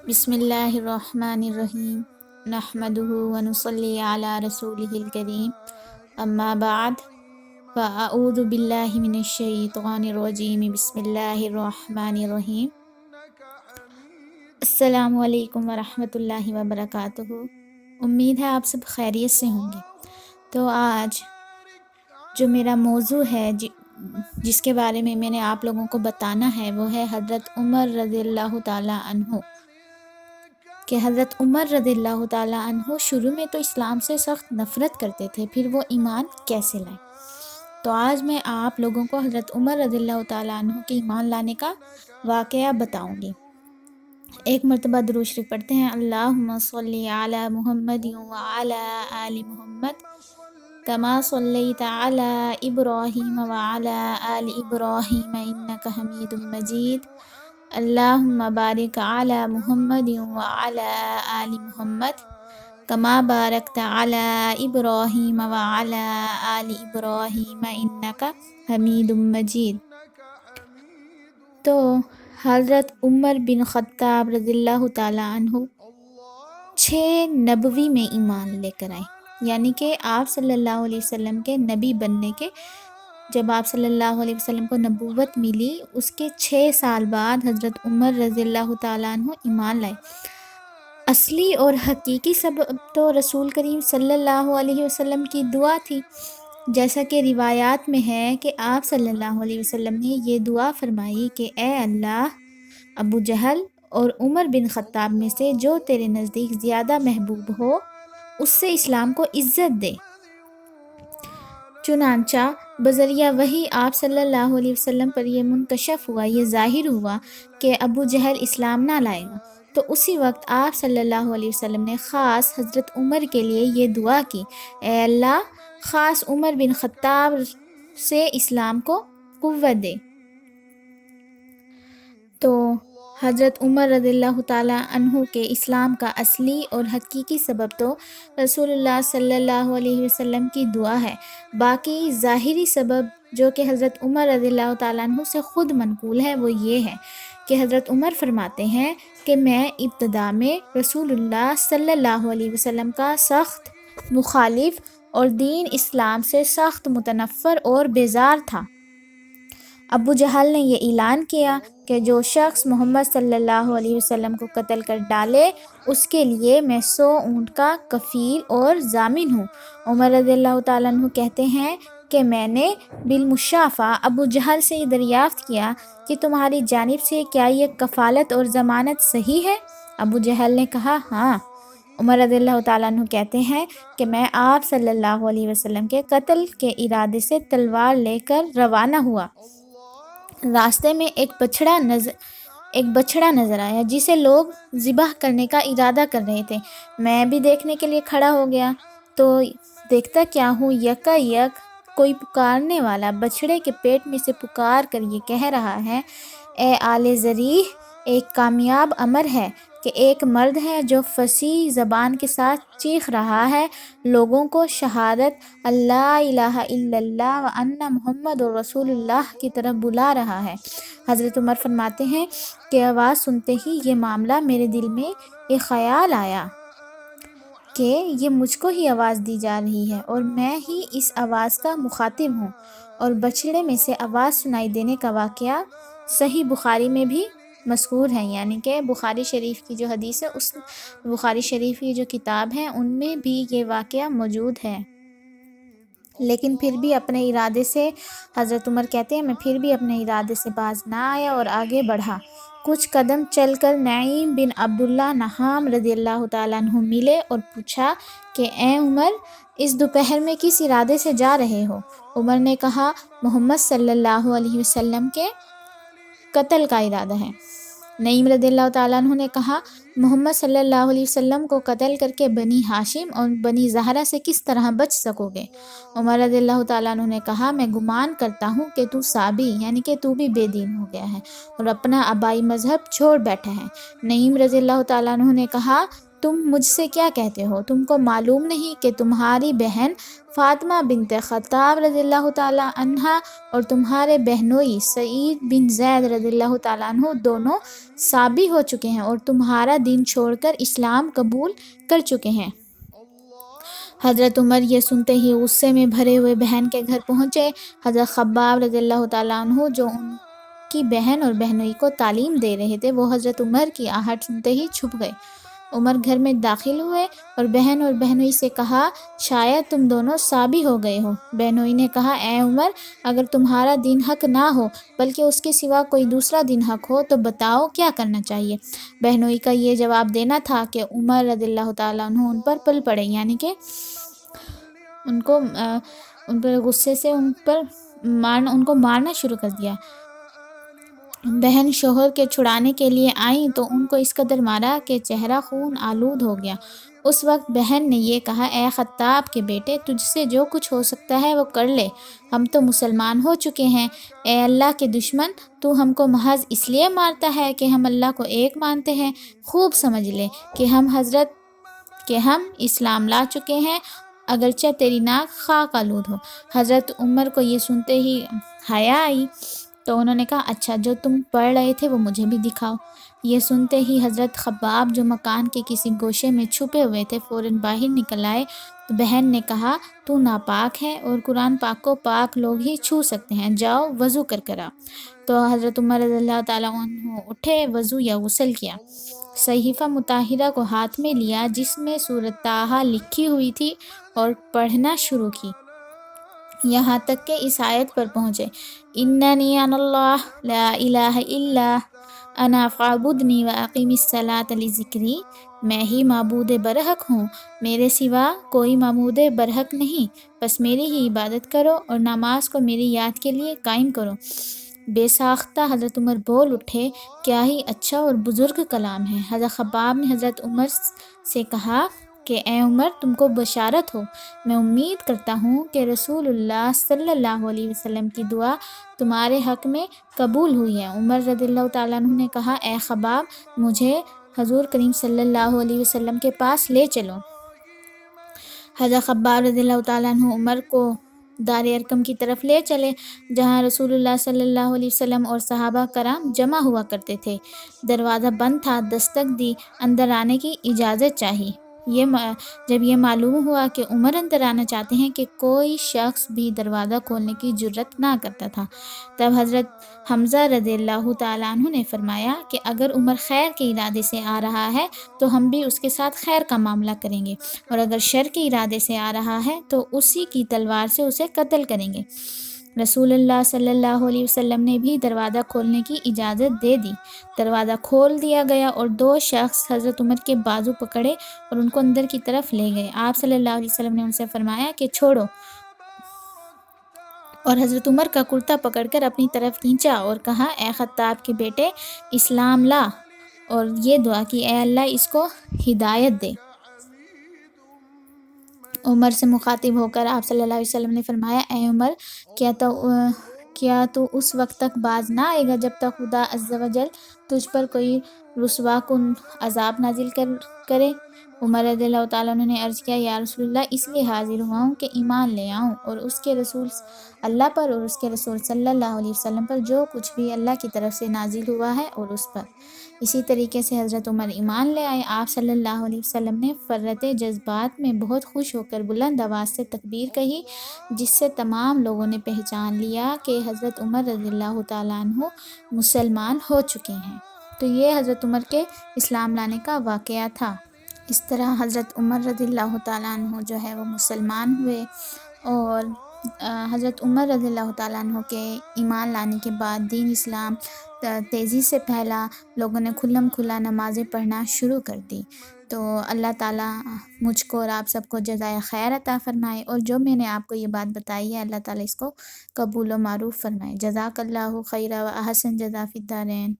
بسم اللہ الرحمن الرحیم نحمدہ ونصلی علی رسولہ الکریم اما بعد فاعوذ باللہ من الشیطان الرجیم بسم اللہ الرحمن الرحیم۔ السلام علیکم ورحمۃ اللہ وبرکاتہ۔ امید ہے آپ سب خیریت سے ہوں گے۔ تو آج جو میرا موضوع ہے جس کے بارے میں نے آپ لوگوں کو بتانا ہے وہ ہے حضرت عمر رضی اللہ تعالیٰ عنہ، کہ حضرت عمر رضی اللہ تعالیٰ عنہ شروع میں تو اسلام سے سخت نفرت کرتے تھے، پھر وہ ایمان کیسے لائے۔ تو آج میں آپ لوگوں کو حضرت عمر رضی اللہ تعالیٰ عنہ کے ایمان لانے کا واقعہ بتاؤں گی۔ ایک مرتبہ درود شریف پڑھتے ہیں، اللہم صلی علی محمد وعلی آل محمد کما صلیت علی ابراہیم وعلی آل ابراہیم انک حمید مجید، اللہم بارک علی محمد وعلی آل محمد کما بارکت علی ابراہیم وعلی آل ابراہیم انک حمید مجید۔ تو حضرت عمر بن خطاب رضی اللہ تعالیٰ عنہ 6 نبوی میں ایمان لے کر آئے، یعنی کہ آپ صلی اللہ علیہ وسلم کے نبی بننے کے، جب آپ صلی اللہ علیہ وسلم کو نبوت ملی اس کے 6 سال بعد حضرت عمر رضی اللہ تعالیٰ عنہ ایمان لائے۔ اصلی اور حقیقی سبب تو رسول کریم صلی اللہ علیہ وسلم کی دعا تھی، جیسا کہ روایات میں ہے کہ آپ صلی اللہ علیہ وسلم نے یہ دعا فرمائی کہ اے اللہ، ابو جہل اور عمر بن خطاب میں سے جو تیرے نزدیک زیادہ محبوب ہو اس سے اسلام کو عزت دے۔ چنانچہ بذریعہ وحی آپ صلی اللہ علیہ وسلم پر یہ منکشف ہوا، یہ ظاہر ہوا کہ ابو جہل اسلام نہ لائے گا، تو اسی وقت آپ صلی اللہ علیہ وسلم نے خاص حضرت عمر کے لیے یہ دعا کی، اے اللہ، خاص عمر بن خطاب سے اسلام کو قوت دے۔ تو حضرت عمر رضی اللہ تعالیٰ عنہ کے اسلام کا اصلی اور حقیقی سبب تو رسول اللہ صلی اللہ علیہ وسلم کی دعا ہے۔ باقی ظاہری سبب جو کہ حضرت عمر رضی اللہ تعالیٰ عنہ سے خود منقول ہے وہ یہ ہے کہ حضرت عمر فرماتے ہیں کہ میں ابتدا میں رسول اللہ صلی اللہ علیہ وسلم کا سخت مخالف اور دین اسلام سے سخت متنفر اور بیزار تھا۔ ابو جہل نے یہ اعلان کیا کہ جو شخص محمد صلی اللہ علیہ وسلم کو قتل کر ڈالے اس کے لیے میں 100 اونٹ کا کفیل اور ضامن ہوں۔ عمر رضی اللہ تعالیٰ عنہ کہتے ہیں کہ میں نے بالمشافہ ابو جہل سے یہ دریافت کیا کہ تمہاری جانب سے کیا یہ کفالت اور ضمانت صحیح ہے؟ ابو جہل نے کہا ہاں۔ عمر رضی اللہ تعالیٰ عنہ کہتے ہیں کہ میں آپ صلی اللہ علیہ وسلم کے قتل کے ارادے سے تلوار لے کر روانہ ہوا۔ راستے میں ایک بچھڑا نظر آیا جسے لوگ ذبح کرنے کا ارادہ کر رہے تھے۔ میں بھی دیکھنے کے لیے کھڑا ہو گیا تو دیکھتا کیا ہوں، یکا یک کوئی پکارنے والا بچھڑے کے پیٹ میں سے پکار کر یہ کہہ رہا ہے، اے آل ذریح، ایک کامیاب امر ہے کہ ایک مرد ہے جو فصیح زبان کے ساتھ چیخ رہا ہے، لوگوں کو شہادت اللہ الہ الا اللہ وان محمد رسول اللہ کی طرف بلا رہا ہے۔ حضرت عمر فرماتے ہیں کہ آواز سنتے ہی یہ معاملہ میرے دل میں ایک خیال آیا کہ یہ مجھ کو ہی آواز دی جا رہی ہے اور میں ہی اس آواز کا مخاطب ہوں، اور بچھڑے میں سے آواز سنائی دینے کا واقعہ صحیح بخاری میں بھی مذکور ہے، یعنی کہ بخاری شریف کی جو حدیث ہے، اس بخاری شریف کی جو کتاب ہے ان میں بھی یہ واقعہ موجود ہے۔ لیکن پھر بھی اپنے ارادے سے، حضرت عمر کہتے ہیں، میں پھر بھی اپنے ارادے سے باز نہ آیا اور آگے بڑھا۔ کچھ قدم چل کر نعیم بن عبداللہ نہام رضی اللہ تعالیٰ عنہ ملے اور پوچھا کہ اے عمر، اس دوپہر میں کس ارادے سے جا رہے ہو؟ عمر نے کہا، محمد صلی اللہ علیہ وسلم کے قتل کا ارادہ ہے۔ نعیم رضی اللہ تعالیٰ عنہ نے کہا، محمد صلی اللہ علیہ وسلم کو قتل کر کے بنی ہاشم اور بنی زہرہ سے کس طرح بچ سکو گے؟ عمر رضی اللہ تعالیٰ عنہ نے کہا، میں گمان کرتا ہوں کہ تو صابی، یعنی کہ تو بھی بے دین ہو گیا ہے اور اپنا آبائی مذہب چھوڑ بیٹھا ہے۔ نعیم رضی اللہ تعالیٰ عنہ نے کہا، تم مجھ سے کیا کہتے ہو؟ تم کو معلوم نہیں کہ تمہاری بہن فاطمہ بنت خطاب رضی اللہ تعالیٰ عنہ اور تمہارے بہنوئی سعید بن زید رضی اللہ تعالیٰ عنہ دونوں صابی ہو چکے ہیں اور تمہارا دین چھوڑ کر اسلام قبول کر چکے ہیں۔ حضرت عمر یہ سنتے ہی غصے میں بھرے ہوئے بہن کے گھر پہنچے۔ حضرت خباب رضی اللہ تعالیٰ عنہ جو ان کی بہن اور بہنوئی کو تعلیم دے رہے تھے، وہ حضرت عمر کی آہٹ سنتے ہی چھپ گئے۔ عمر گھر میں داخل ہوئے اور بہن اور بہنوئی سے کہا، شاید تم دونوں صابی ہو گئے ہو۔ بہنوئی نے کہا، اے عمر، اگر تمہارا دین حق نہ ہو بلکہ اس کے سوا کوئی دوسرا دین حق ہو تو بتاؤ کیا کرنا چاہیے۔ بہنوئی کا یہ جواب دینا تھا کہ عمر رضی اللہ تعالیٰ عنہ ان پر پل پڑے، یعنی کہ ان پر غصے سے ان کو مارنا شروع کر دیا۔ بہن شوہر کے چھڑانے کے لیے آئیں تو ان کو اس قدر مارا کہ چہرہ خون آلود ہو گیا۔ اس وقت بہن نے یہ کہا، اے خطاب کے بیٹے، تجھ سے جو کچھ ہو سکتا ہے وہ کر لے، ہم تو مسلمان ہو چکے ہیں۔ اے اللہ کے دشمن، تو ہم کو محض اس لیے مارتا ہے کہ ہم اللہ کو ایک مانتے ہیں؟ خوب سمجھ لے کہ ہم اسلام لا چکے ہیں، اگرچہ تیری ناک خاک آلود ہو۔ حضرت عمر کو یہ سنتے ہی حیا آئی تو انہوں نے کہا، اچھا، جو تم پڑھ رہے تھے وہ مجھے بھی دکھاؤ۔ یہ سنتے ہی حضرت خباب جو مکان کے کسی گوشے میں چھپے ہوئے تھے فوراً باہر نکل آئے۔ تو بہن نے کہا، تو ناپاک ہے اور قرآن پاک کو پاک لوگ ہی چھو سکتے ہیں، جاؤ وضو کر آؤ۔ تو حضرت عمر رضی اللہ تعالیٰ عنہ اٹھے، وضو یا غسل کیا، صحیفہ مطہرہ کو ہاتھ میں لیا جس میں سورۃ طٰہٰ لکھی ہوئی تھی اور پڑھنا شروع کی، یہاں تک کہ اس آیت پر پہنچے، اننی انا اللہ لا الہ الا انا فاعبدنی واقم الصلاۃ لذکری، میں ہی معبود برحق ہوں، میرے سوا کوئی معبود برحق نہیں، بس میری ہی عبادت کرو اور نماز کو میری یاد کے لیے قائم کرو۔ بے ساختہ حضرت عمر بول اٹھے، کیا ہی اچھا اور بزرگ کلام ہے۔ حضرت خباب نے حضرت عمر سے کہا کہ اے عمر، تم کو بشارت ہو، میں امید کرتا ہوں کہ رسول اللہ صلی اللہ علیہ وسلم کی دعا تمہارے حق میں قبول ہوئی ہے۔ عمر رضی اللہ تعالیٰ عنہ نے کہا، اے خباب، مجھے حضور کریم صلی اللہ علیہ وسلم کے پاس لے چلو۔ حضرت خباب رضی اللہ تعالیٰ عنہ عمر کو دار ارقم کی طرف لے چلے، جہاں رسول اللہ صلی اللہ علیہ وسلم اور صحابہ کرام جمع ہوا کرتے تھے۔ دروازہ بند تھا، دستک دی، اندر آنے کی اجازت چاہی۔ جب یہ معلوم ہوا کہ عمر اندر آنا چاہتے ہیں کہ کوئی شخص بھی دروازہ کھولنے کی جرأت نہ کرتا تھا، تب حضرت حمزہ رضی اللہ تعالیٰ عنہ نے فرمایا کہ اگر عمر خیر کے ارادے سے آ رہا ہے تو ہم بھی اس کے ساتھ خیر کا معاملہ کریں گے، اور اگر شر کے ارادے سے آ رہا ہے تو اسی کی تلوار سے اسے قتل کریں گے۔ رسول اللہ صلی اللہ علیہ وسلم نے بھی دروازہ کھولنے کی اجازت دے دی۔ دروازہ کھول دیا گیا اور دو شخص حضرت عمر کے بازو پکڑے اور ان کو اندر کی طرف لے گئے۔ آپ صلی اللہ علیہ وسلم نے ان سے فرمایا کہ چھوڑو، اور حضرت عمر کا کرتا پکڑ کر اپنی طرف کھینچا اور کہا، اے خطاب کے بیٹے، اسلام لا، اور یہ دعا کی، اے اللہ اس کو ہدایت دے۔ عمر سے مخاطب ہو کر آپ صلی اللہ علیہ وسلم نے فرمایا، اے عمر، کیا تو اس وقت تک باز نہ آئے گا جب تک خدا عز و جل تجھ پر کوئی رسوا کن عذاب نازل کرے؟ عمر رضی اللہ تعالیٰ عنہ نے عرض کیا، یا رسول اللہ، اس لیے حاضر ہوا ہوں کہ ایمان لے آؤں اور اس کے رسول اللہ پر اور اس کے رسول صلی اللہ علیہ وسلم پر جو کچھ بھی اللہ کی طرف سے نازل ہوا ہے اور اس پر۔ اسی طریقے سے حضرت عمر ایمان لے آئے۔ آپ صلی اللہ علیہ وسلم نے فرط جذبات میں بہت خوش ہو کر بلند آواز سے تکبیر کہی، جس سے تمام لوگوں نے پہچان لیا کہ حضرت عمر رضی اللہ تعالیٰ عنہ مسلمان ہو چکے ہیں۔ تو یہ حضرت عمر کے اسلام لانے کا واقعہ تھا۔ اس طرح حضرت عمر رضی اللہ تعالیٰ عنہ جو ہے وہ مسلمان ہوئے، اور حضرت عمر رضی اللہ تعالیٰ عنہ کے ایمان لانے کے بعد دین اسلام تیزی سے پھیلا، لوگوں نے کھلم کھلا نمازیں پڑھنا شروع کر دی۔ تو اللہ تعالیٰ مجھ کو اور آپ سب کو جزائے خیر عطا فرمائے، اور جو میں نے آپ کو یہ بات بتائی ہے اللہ تعالیٰ اس کو قبول و معروف فرمائے۔ جزاک اللہ خیرا و احسن جزا فی الدارین۔